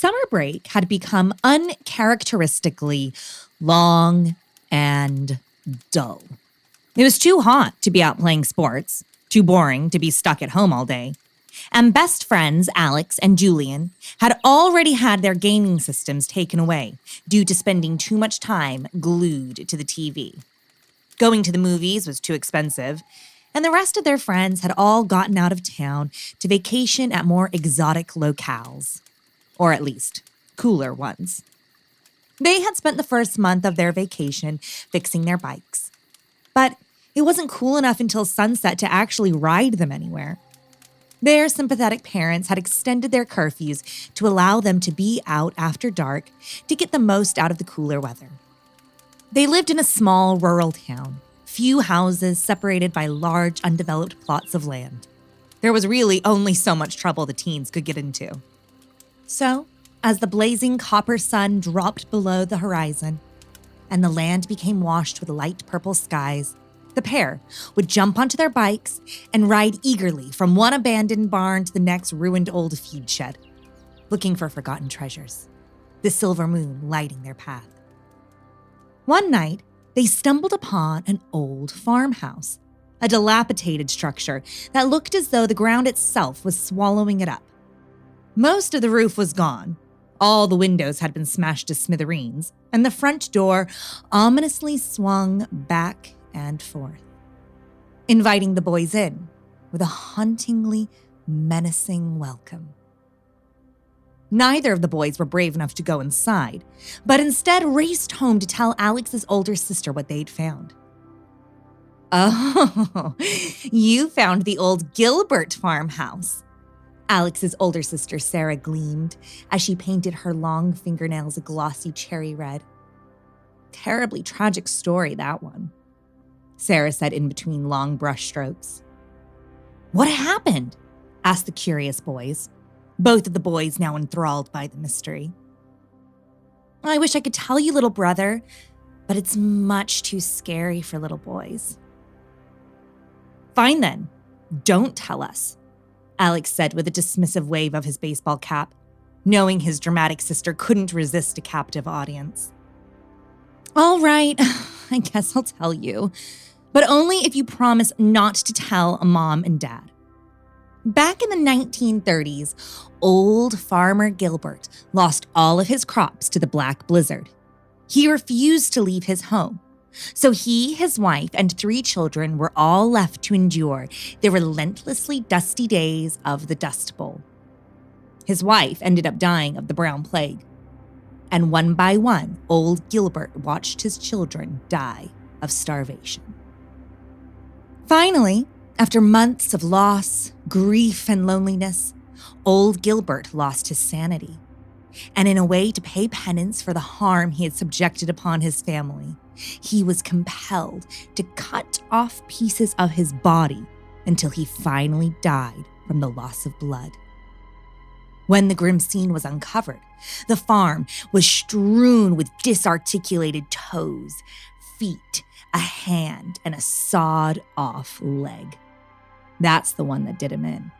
summer break had become uncharacteristically long and dull. It was too hot to be out playing sports, too boring to be stuck at home all day. And best friends Alex and Julian had already had their gaming systems taken away due to spending too much time glued to the TV. Going to the movies was too expensive, and the rest of their friends had all gotten out of town to vacation at more exotic locales. Or at least, cooler ones. They had spent the first month of their vacation fixing their bikes. But it wasn't cool enough until sunset to actually ride them anywhere. Their sympathetic parents had extended their curfews to allow them to be out after dark to get the most out of the cooler weather. They lived in a small rural town, few houses separated by large undeveloped plots of land. There was really only so much trouble the teens could get into. So, as the blazing copper sun dropped below the horizon and the land became washed with light purple skies, the pair would jump onto their bikes and ride eagerly from one abandoned barn to the next ruined old feed shed, looking for forgotten treasures, the silver moon lighting their path. One night, they stumbled upon an old farmhouse, a dilapidated structure that looked as though the ground itself was swallowing it up. Most of the roof was gone, all the windows had been smashed to smithereens, and the front door ominously swung back and forth, inviting the boys in with a hauntingly menacing welcome. Neither of the boys were brave enough to go inside, but instead raced home to tell Alex's older sister what they'd found. "Oh, you found the old Gilbert farmhouse." Alex's older sister Sarah gleamed as she painted her long fingernails a glossy cherry red. "Terribly tragic story, that one," Sarah said in between long brush strokes. "What happened?" asked the curious boys, both of the boys now enthralled by the mystery. "I wish I could tell you, little brother, but it's much too scary for little boys." "Fine then, don't tell us," Alex said with a dismissive wave of his baseball cap, knowing his dramatic sister couldn't resist a captive audience. "All right, I guess I'll tell you, but only if you promise not to tell Mom and Dad. Back in the 1930s, old Farmer Gilbert lost all of his crops to the Black Blizzard. He refused to leave his home, so he, his wife, and 3 children were all left to endure the relentlessly dusty days of the Dust Bowl. His wife ended up dying of the brown plague, and one by one, old Gilbert watched his children die of starvation. Finally, after months of loss, grief, and loneliness, old Gilbert lost his sanity. And in a way to pay penance for the harm he had subjected upon his family, he was compelled to cut off pieces of his body until he finally died from the loss of blood. When the grim scene was uncovered, the farm was strewn with disarticulated toes, feet, a hand, and a sawed-off leg. That's the one that did him in.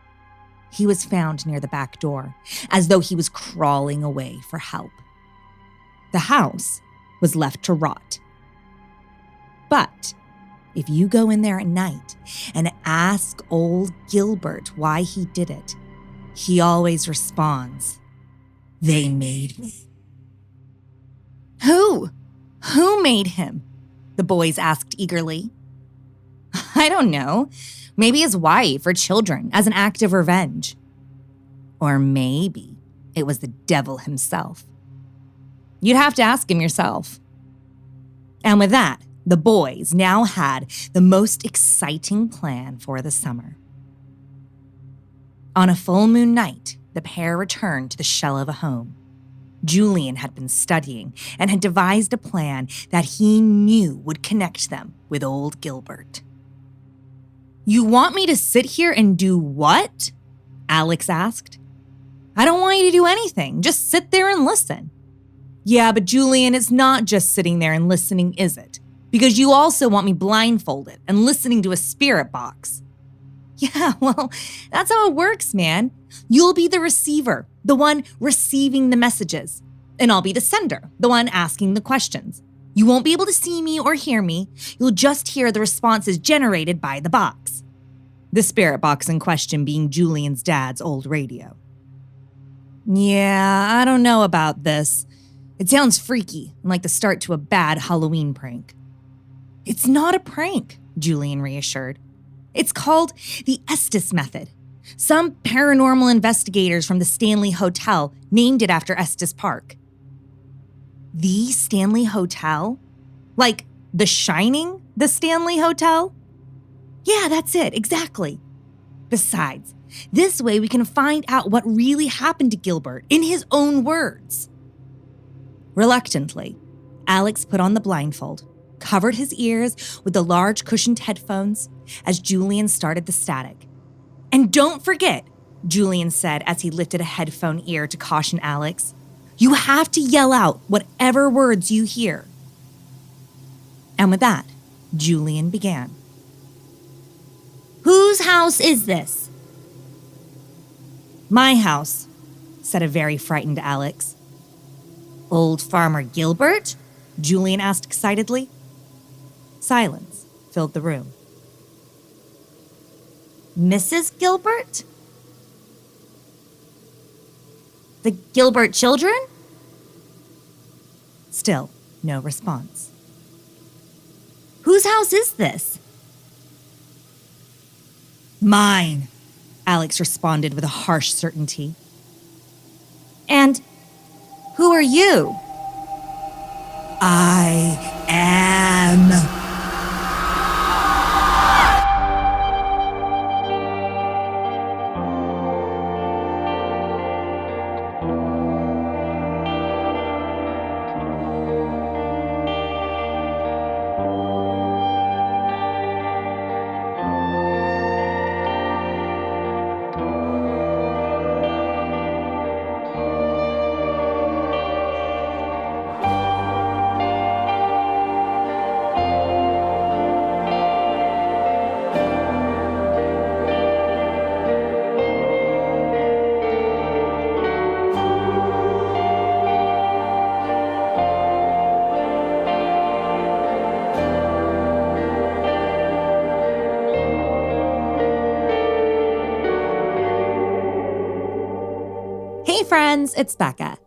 He was found near the back door, as though he was crawling away for help. The house was left to rot. But if you go in there at night and ask old Gilbert why he did it, he always responds, "They made me." Who? Who made him? The boys asked eagerly. "I don't know. Maybe his wife or children as an act of revenge. Or maybe it was the devil himself. You'd have to ask him yourself." And with that, the boys now had the most exciting plan for the summer. On a full moon night, the pair returned to the shell of a home. Julian had been studying and had devised a plan that he knew would connect them with old Gilbert. "You want me to sit here and do what?" Alex asked. "I don't want you to do anything. Just sit there and listen." "Yeah, but Julian, it's not just sitting there and listening, is it? Because you also want me blindfolded and listening to a spirit box." "Yeah, well, that's how it works, man. You'll be the receiver, the one receiving the messages. And I'll be the sender, the one asking the questions. You won't be able to see me or hear me. You'll just hear the responses generated by the box. The spirit box in question being Julian's dad's old radio. Yeah, I don't know about this. It sounds freaky and like the start to a bad Halloween prank. It's not a prank, Julian reassured. It's called the Estes method. Some paranormal investigators from the Stanley Hotel named it after Estes Park. The Stanley Hotel? Like The Shining, the Stanley Hotel? Yeah, that's it, exactly. Besides, this way we can find out what really happened to Gilbert in his own words. Reluctantly, Alex put on the blindfold, covered his ears with the large cushioned headphones as Julian started the static. And don't forget, Julian said as he lifted a headphone ear to caution Alex, you have to yell out whatever words you hear. And with that, Julian began. Whose house is this? My house, said a very frightened Alex. Old Farmer Gilbert? Julian asked excitedly. Silence filled the room. Mrs. Gilbert? The Gilbert children? Still no response. Whose house is this? Mine, Alex responded with a harsh certainty. And who are you? I am. Hey friends, it's Becca.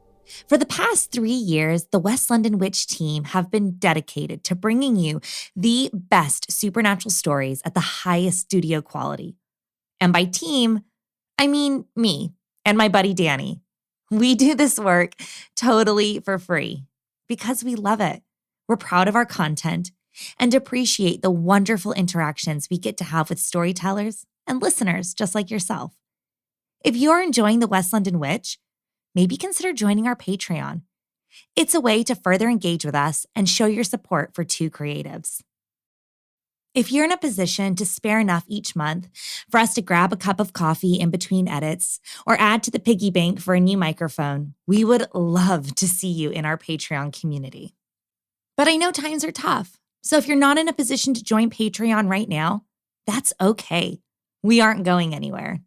For the past 3 years, the West London Witch team have been dedicated to bringing you the best supernatural stories at the highest studio quality. And by team, I mean me and my buddy Danny. We do this work totally for free because we love it. We're proud of our content and appreciate the wonderful interactions we get to have with storytellers and listeners just like yourself. If you're enjoying the West London Witch, maybe consider joining our Patreon. It's a way to further engage with us and show your support for two creatives. If you're in a position to spare enough each month for us to grab a cup of coffee in between edits or add to the piggy bank for a new microphone, we would love to see you in our Patreon community. But I know times are tough, so if you're not in a position to join Patreon right now, that's okay. We aren't going anywhere.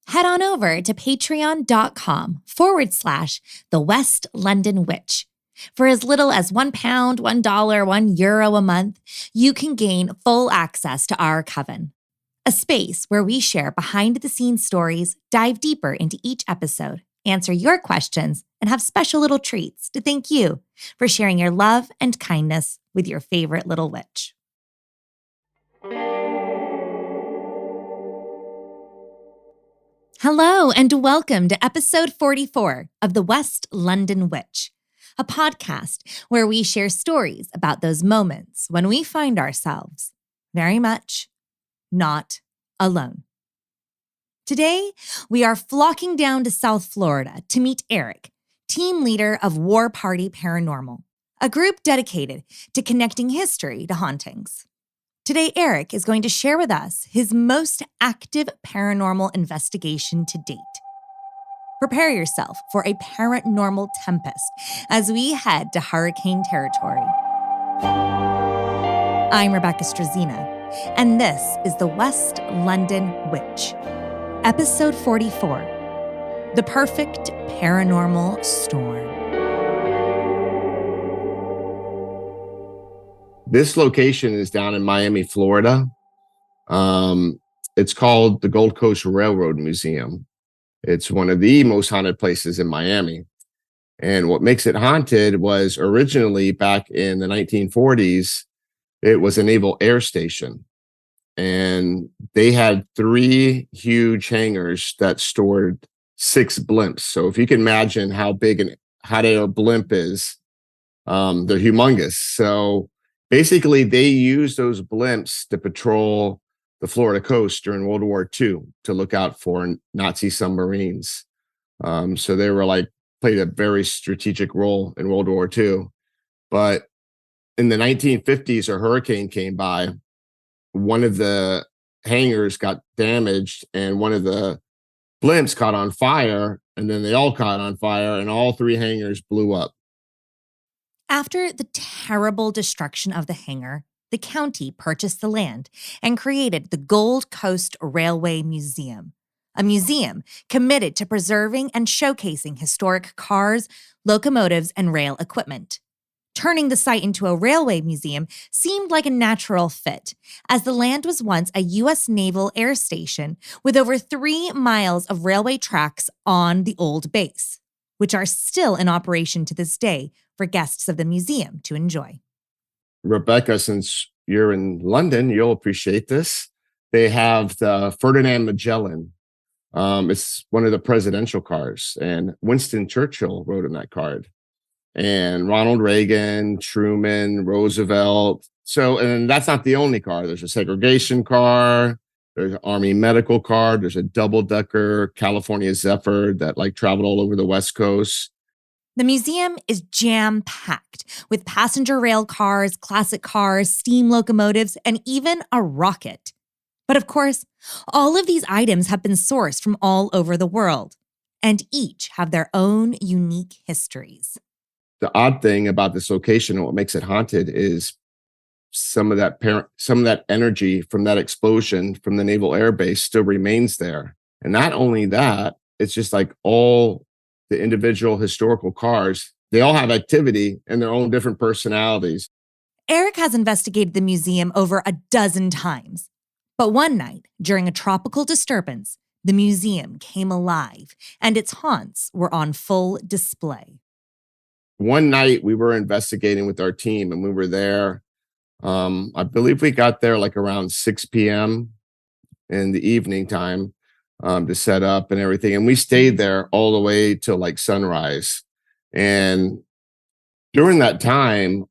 Head on over to patreon.com/The West London Witch. For as little as £1, $1, €1 a month, you can gain full access to our coven, a space where we share behind-the-scenes stories, dive deeper into each episode, answer your questions, and have special little treats to thank you for sharing your love and kindness with your favorite little witch. Hello, and welcome to episode 44 of The West London Witch, a podcast where we share stories about those moments when we find ourselves very much not alone. Today, we are flocking down to South Florida to meet Eric, team leader of War Party Paranormal, a group dedicated to connecting history to hauntings. Today, Eric is going to share with us his most active paranormal investigation to date. Prepare yourself for a paranormal tempest as we head to hurricane territory. I'm Rebecca Strazina, and this is the West London Witch, Episode 44, The Perfect Paranormal Storm. This location is down in Miami, Florida. It's called the Gold Coast Railroad Museum. It's one of the most haunted places in Miami. And what makes it haunted was originally back in the 1940s, it was a naval air station. And they had 3 huge hangars that stored 6 blimps. So if you can imagine how big a hot air blimp is, they're humongous. So basically, they used those blimps to patrol the Florida coast during World War II to look out for Nazi submarines. So they were played a very strategic role in World War II. But in the 1950s, a hurricane came by. One of the hangars got damaged and one of the blimps caught on fire, and then they all caught on fire and all 3 hangars blew up. After the terrible destruction of the hangar, the county purchased the land and created the Gold Coast Railway Museum, a museum committed to preserving and showcasing historic cars, locomotives, and rail equipment. Turning the site into a railway museum seemed like a natural fit, as the land was once a U.S. Naval Air Station with over 3 miles of railway tracks on the old base, which are still in operation to this day for guests of the museum to enjoy. Rebecca, since you're in London, you'll appreciate this. They have the Ferdinand Magellan. It's one of the presidential cars, and Winston Churchill rode in that card. And Ronald Reagan, Truman, Roosevelt. So, and that's not the only car. There's a segregation car, there's an Army medical car, there's a double-decker California Zephyr that traveled all over the West Coast. The museum is jam-packed with passenger rail cars, classic cars, steam locomotives, and even a rocket. But of course, all of these items have been sourced from all over the world, and each have their own unique histories. The odd thing about this location and what makes it haunted is some of that energy from that explosion from the Naval Air Base still remains there. And not only that, it's just all the individual historical cars, they all have activity and their own different personalities. Eric has investigated the museum over a dozen times. But one night, during a tropical disturbance, the museum came alive and its haunts were on full display. One night we were investigating with our team and we were there. I believe we got there around 6 p.m. in the evening time to set up and everything. And we stayed there all the way till sunrise. And during that time,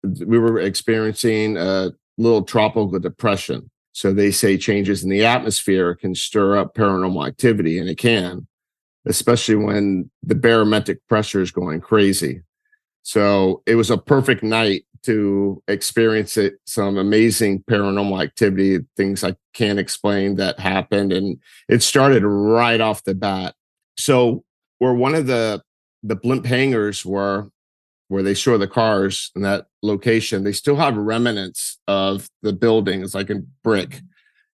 we were experiencing a little tropical depression. So they say changes in the atmosphere can stir up paranormal activity, and it can, especially when the barometric pressure is going crazy. So it was a perfect night to experience some amazing paranormal activity, things I can't explain that happened. And it started right off the bat. So where one of the blimp hangars were, where they store the cars in that location, they still have remnants of the building. It's like a brick.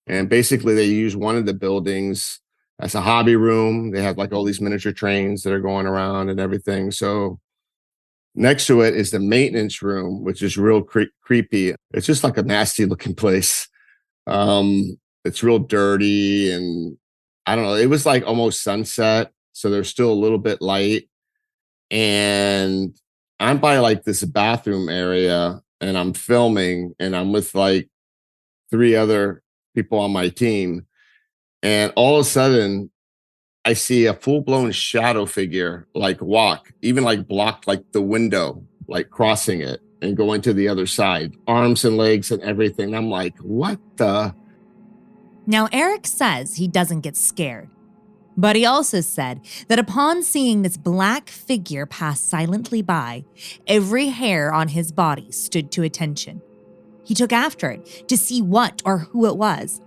And basically they use one of the buildings as a hobby room. They have all these miniature trains that are going around and everything. So next to it is the maintenance room, which is real creepy. It's just a nasty looking place. It's real dirty. And I don't know, it was almost sunset. So there's still a little bit light. And I'm by this bathroom area and I'm filming and I'm with 3 other people on my team. And all of a sudden, I see a full-blown shadow figure walk, even block the window, crossing it and going to the other side, arms and legs and everything. I'm like, what the? Now, Eric says he doesn't get scared, but he also said that upon seeing this black figure pass silently by, every hair on his body stood to attention. He took after it to see what or who it was.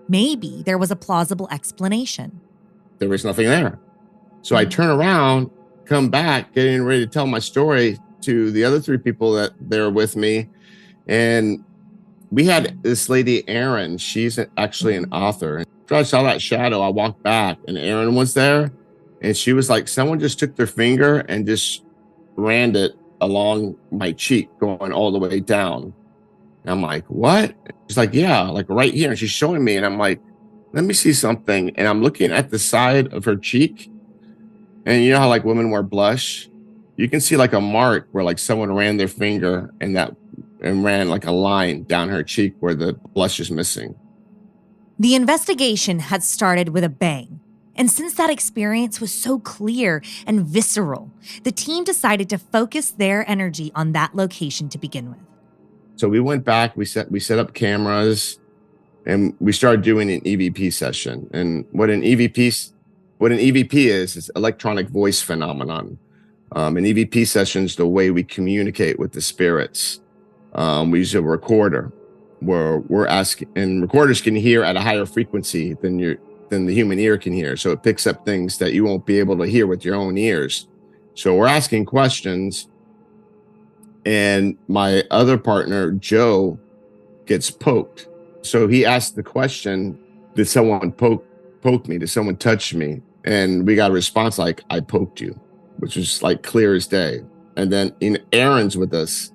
Maybe there was a plausible explanation. There was nothing there. So I turn around, come back, getting ready to tell my story to the other 3 people that they were with me. And we had this lady, Erin. She's actually an author. after I saw that shadow, I walked back and Erin was there. And she was like, someone just took their finger and just ran it along my cheek, going all the way down. And I'm like, what? She's like, yeah, like right here. And she's showing me. And I'm like, let me see something. And I'm looking at the side of her cheek. And you know how like women wear blush? You can see like a mark where like someone ran their finger and ran like a line down her cheek where the blush is missing. The investigation had started with a bang. And since that experience was so clear and visceral, the team decided to focus their energy on that location to begin with. So we went back, we set up cameras, and we started doing an EVP session. And what an EVP is electronic voice phenomenon. An EVP session is the way we communicate with the spirits. We use a recorder where we're asking, and recorders can hear at a higher frequency than the human ear can hear. So it picks up things that you won't be able to hear with your own ears. So we're asking questions, and my other partner, Joe, gets poked. So he asked the question, did someone poke me? Did someone touch me? And we got a response like, I poked you, which was like clear as day. And then Erin's with us,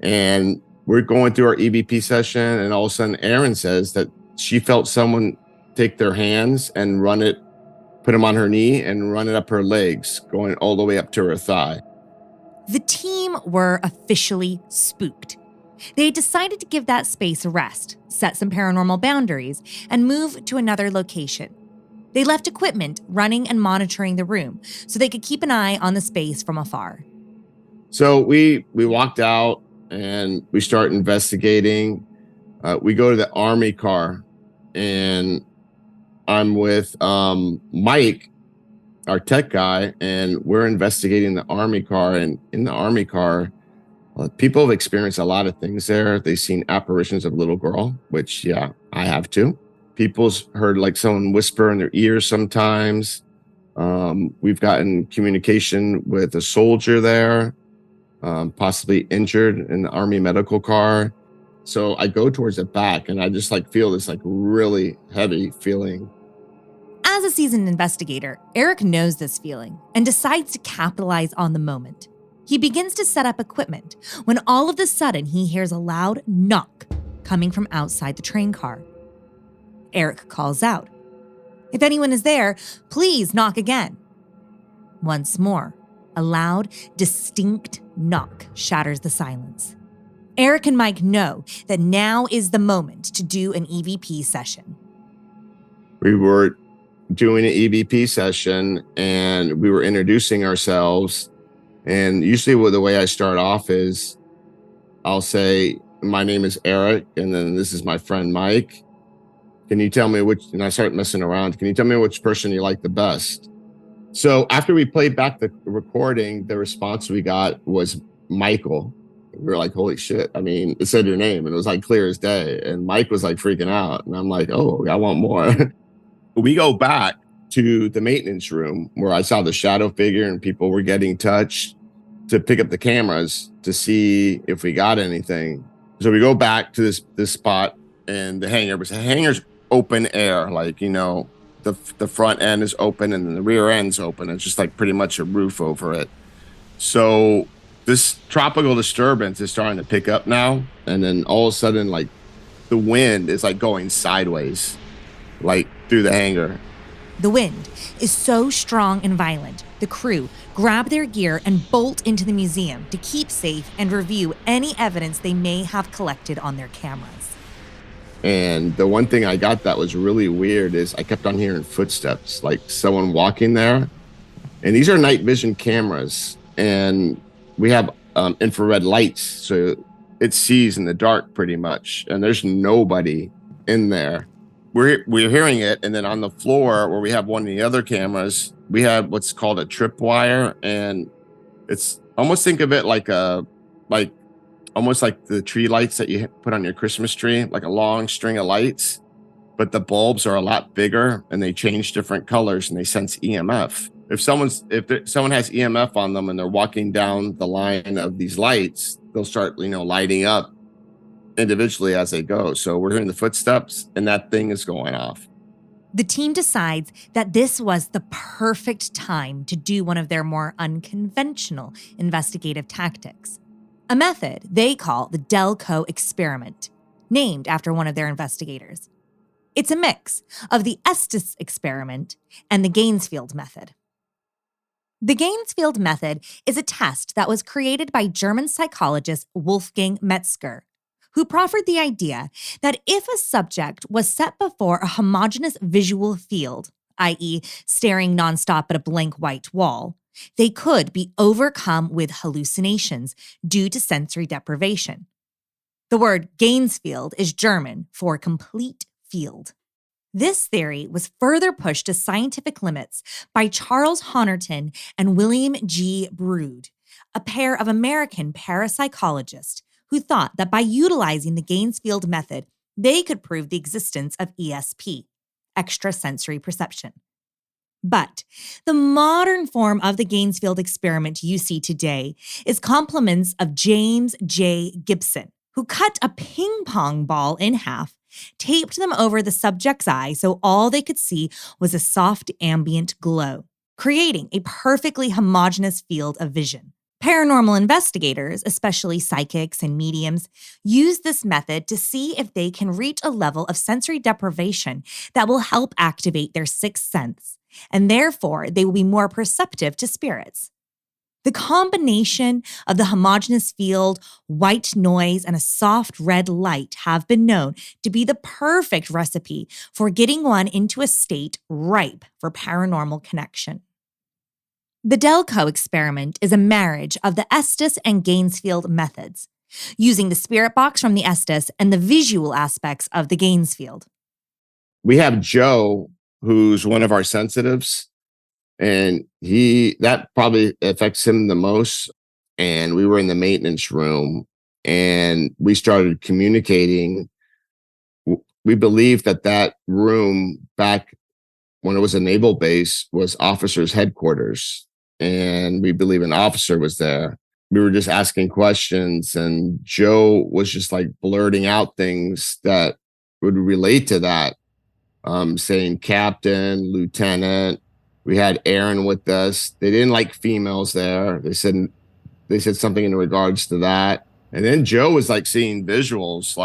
and we're going through our EVP session, and all of a sudden Erin says that she felt someone take their hands and put them on her knee and run it up her legs, going all the way up to her thigh. The team were officially spooked. They decided to give that space a rest, set some paranormal boundaries, and move to another location. They left equipment running and monitoring the room so they could keep an eye on the space from afar. So we walked out and we start investigating. We go to the Army car, and I'm with Mike, our tech guy, and we're investigating the Army car. And in the Army car, people have experienced a lot of things there. They've seen apparitions of a little girl, which, yeah, I have too. People's heard like someone whisper in their ears sometimes. We've gotten communication with a soldier there, possibly injured in the Army medical car. So I go towards the back, and I just like feel this like really heavy feeling. As a seasoned investigator, Eric knows this feeling and decides to capitalize on the moment. He begins to set up equipment when all of a sudden he hears a loud knock coming from outside the train car. Eric calls out, "If anyone is there, please knock again." Once more, a loud, distinct knock shatters the silence. Eric and Mike know that now is the moment to do an EVP session. We were doing an EVP session, and we were introducing ourselves. And usually the way I start off is I'll say, my name is Eric, and then this is my friend Mike. Can you tell me and I start messing around. Can you tell me which person you like the best? So after we played back the recording, the response we got was Michael. We were like, holy shit. I mean, it said your name and it was like clear as day. And Mike was like freaking out. And I'm like, oh, I want more. We go back to the maintenance room where I saw the shadow figure and people were getting touched, to pick up the cameras to see if we got anything. So we go back to this spot, and the hangar's open air. Like, you know, the front end is open and then the rear end's open. It's just like pretty much a roof over it. So this tropical disturbance is starting to pick up now. And then all of a sudden, like the wind is like going sideways, like through the hangar. The wind is so strong and violent, the crew grab their gear and bolt into the museum to keep safe and review any evidence they may have collected on their cameras. And the one thing I got that was really weird is I kept on hearing footsteps, like someone walking there. And these are night vision cameras, and we have infrared lights, so it sees in the dark pretty much. And there's nobody in there. We're hearing it, and then on the floor where we have one of the other cameras, we have what's called a tripwire, and it's almost, think of it like almost like the tree lights that you put on your Christmas tree, like a long string of lights, but the bulbs are a lot bigger and they change different colors and they sense EMF. If someone has EMF on them and they're walking down the line of these lights, they'll start, lighting up individually as they go. So we're hearing the footsteps and that thing is going off. The team decides that this was the perfect time to do one of their more unconventional investigative tactics, a method they call the Delco experiment, named after one of their investigators. It's a mix of the Estes experiment and the Gainesfield method. The Gainesfield method is a test that was created by German psychologist Wolfgang Metzger, who proffered the idea that if a subject was set before a homogeneous visual field, i.e., staring nonstop at a blank white wall, they could be overcome with hallucinations due to sensory deprivation. The word Gainesfield is German for complete field. This theory was further pushed to scientific limits by Charles Honerton and William G. Brood, a pair of American parapsychologists who thought that by utilizing the Gainesfield method, they could prove the existence of ESP, extrasensory perception. But the modern form of the Gainesfield experiment you see today is compliments of James J. Gibson, who cut a ping pong ball in half, taped them over the subject's eye so all they could see was a soft ambient glow, creating a perfectly homogeneous field of vision. Paranormal investigators, especially psychics and mediums, use this method to see if they can reach a level of sensory deprivation that will help activate their sixth sense, and therefore they will be more perceptive to spirits. The combination of the homogeneous field, white noise, and a soft red light have been known to be the perfect recipe for getting one into a state ripe for paranormal connection. The Delco experiment is a marriage of the Estes and Gainesfield methods, using the spirit box from the Estes and the visual aspects of the Gainesfield. We have Joe, who's one of our sensitives, and that probably affects him the most. And we were in the maintenance room and we started communicating. We believed that room back when it was a naval base was officers' headquarters. And we believe an officer was there. We were just asking questions and Joe was just like blurting out things that would relate to that. Saying captain, lieutenant. We had Aaron with us. They didn't like females there. They said something in regards to that. And then Joe was like seeing visuals,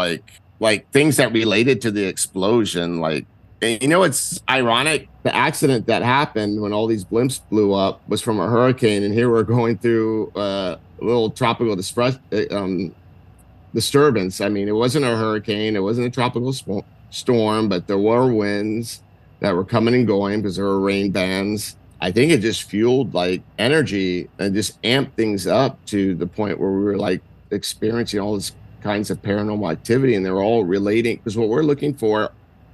like things that related to the explosion. Like, and you know, it's ironic. The accident that happened when all these blimps blew up was from a hurricane, and here we're going through a little tropical disturbance. I mean, it wasn't a hurricane, it wasn't a tropical storm, but there were winds that were coming and going because there were rain bands. I think it just fueled like energy and just amped things up to the point where we were like experiencing all this kinds of paranormal activity, and they're all relating, because what we're looking for,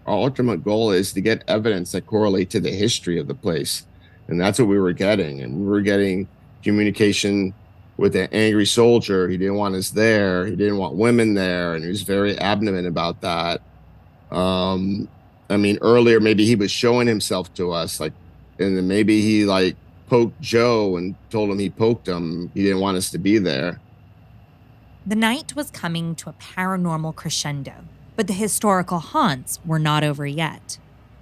our ultimate goal is to get evidence that correlate to the history of the place. And that's what we were getting. And we were getting communication with an angry soldier. He didn't want us there. He didn't want women there. And he was very adamant about that. I mean, earlier, maybe he was showing himself to us, like, and then maybe he like poked Joe and told him he poked him. He didn't want us to be there. The night was coming to a paranormal crescendo, but the historical haunts were not over yet.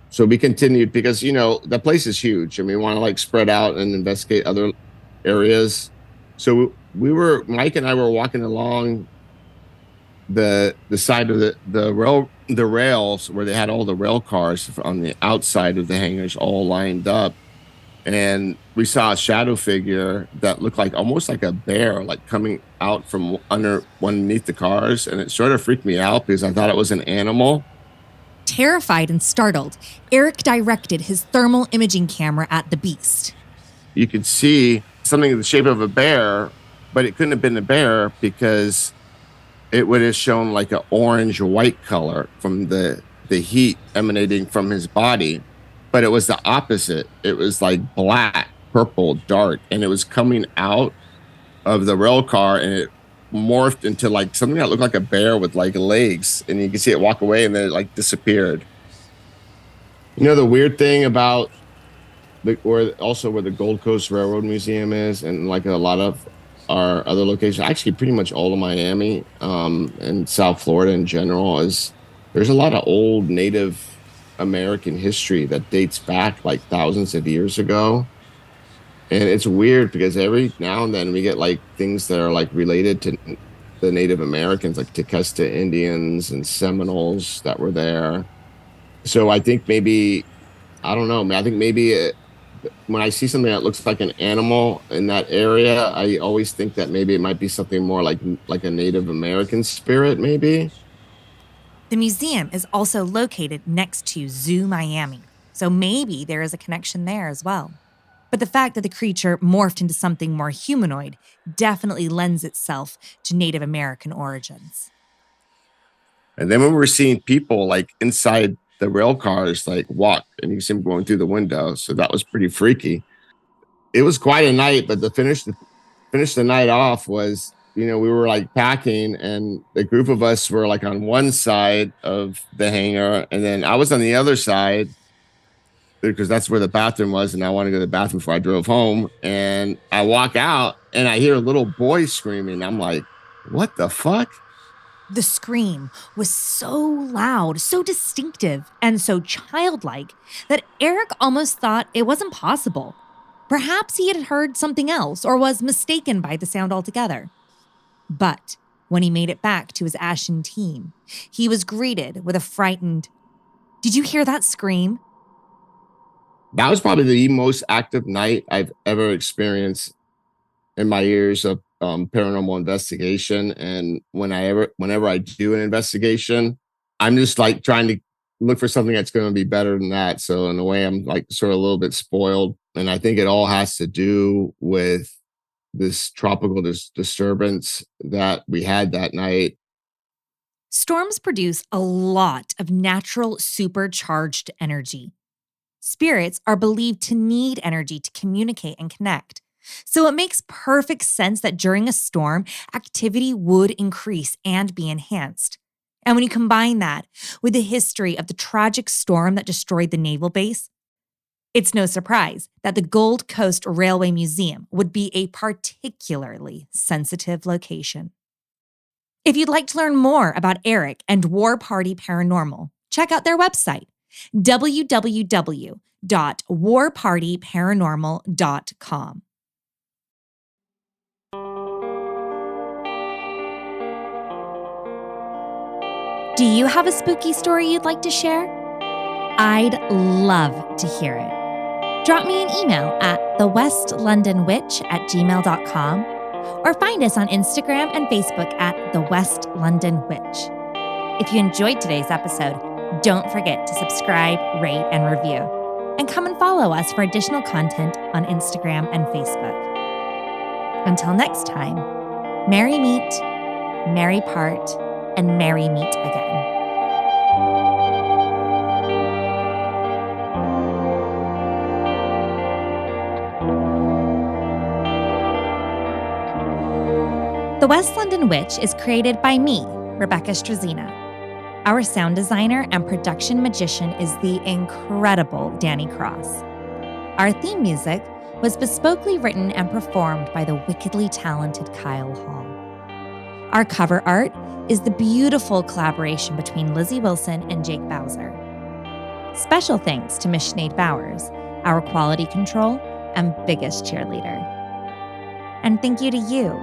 So we continued because, you know, the place is huge and we want to like spread out and investigate other areas. So Mike and I were walking along the side of the rails where they had all the rail cars on the outside of the hangars all lined up. And we saw a shadow figure that looked like almost like a bear, like coming out from underneath the cars. And it sort of freaked me out because I thought it was an animal. Terrified and startled, Eric directed his thermal imaging camera at the beast. You could see something in the shape of a bear, but it couldn't have been a bear because it would have shown like an orange-white color from the heat emanating from his body. But it was the opposite. It was like black, purple, dark, and it was coming out of the rail car, and it morphed into like something that looked like a bear with like legs, and you could see it walk away, and then it like disappeared. You know, the weird thing about where the Gold Coast Railroad Museum is, and like a lot of our other locations, actually pretty much all of Miami and South Florida in general, is there's a lot of old native American history that dates back like thousands of years ago. And it's weird because every now and then we get like things that are like related to the Native Americans, like Tequesta Indians and Seminoles that were there. So I think maybe, I don't know, I think maybe when I see something that looks like an animal in that area, I always think that maybe it might be something more like a Native American spirit, maybe. The museum is also located next to Zoo Miami, so maybe there is a connection there as well. But the fact that the creature morphed into something more humanoid definitely lends itself to Native American origins. And then when we're seeing people like inside the rail cars, like walk, and you see them going through the window, so that was pretty freaky. It was quite a night, but finish the night off was, we were like packing, and the group of us were like on one side of the hangar, and then I was on the other side because that's where the bathroom was, and I wanted to go to the bathroom before I drove home. And I walk out and I hear a little boy screaming. I'm like, what the fuck? The scream was so loud, so distinctive, and so childlike that Eric almost thought it wasn't possible. Perhaps he had heard something else or was mistaken by the sound altogether. But when he made it back to his ashen team, he was greeted with a frightened, "Did you hear that scream?" That was probably the most active night I've ever experienced in my years of paranormal investigation. And whenever I do an investigation, I'm just like trying to look for something that's going to be better than that. So in a way, I'm like sort of a little bit spoiled, and I think it all has to do with this tropical disturbance that we had that night. Storms produce a lot of natural supercharged energy. Spirits are believed to need energy to communicate and connect. So it makes perfect sense that during a storm, activity would increase and be enhanced. And when you combine that with the history of the tragic storm that destroyed the naval base, it's no surprise that the Gold Coast Railway Museum would be a particularly sensitive location. If you'd like to learn more about Eric and War Party Paranormal, check out their website, www.warpartyparanormal.com. Do you have a spooky story you'd like to share? I'd love to hear it. Drop me an email at thewestlondonwitch@gmail.com or find us on Instagram and Facebook at The West London Witch. If you enjoyed today's episode, don't forget to subscribe, rate, and review. And come and follow us for additional content on Instagram and Facebook. Until next time, merry meet, merry part, and merry meet again. The West London Witch is created by me, Rebecca Strazina. Our sound designer and production magician is the incredible Danny Cross. Our theme music was bespokely written and performed by the wickedly talented Kyle Hall. Our cover art is the beautiful collaboration between Lizzie Wilson and Jake Bowser. Special thanks to Miss Sinead Bowers, our quality control and biggest cheerleader. And thank you to you,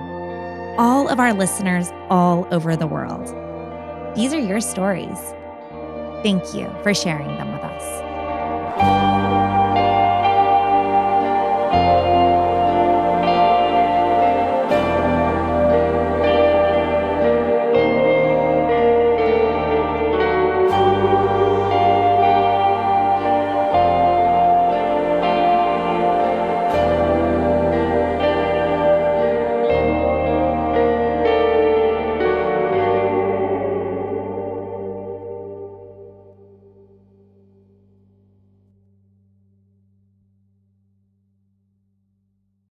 all of our listeners all over the world. These are your stories. Thank you for sharing them with us.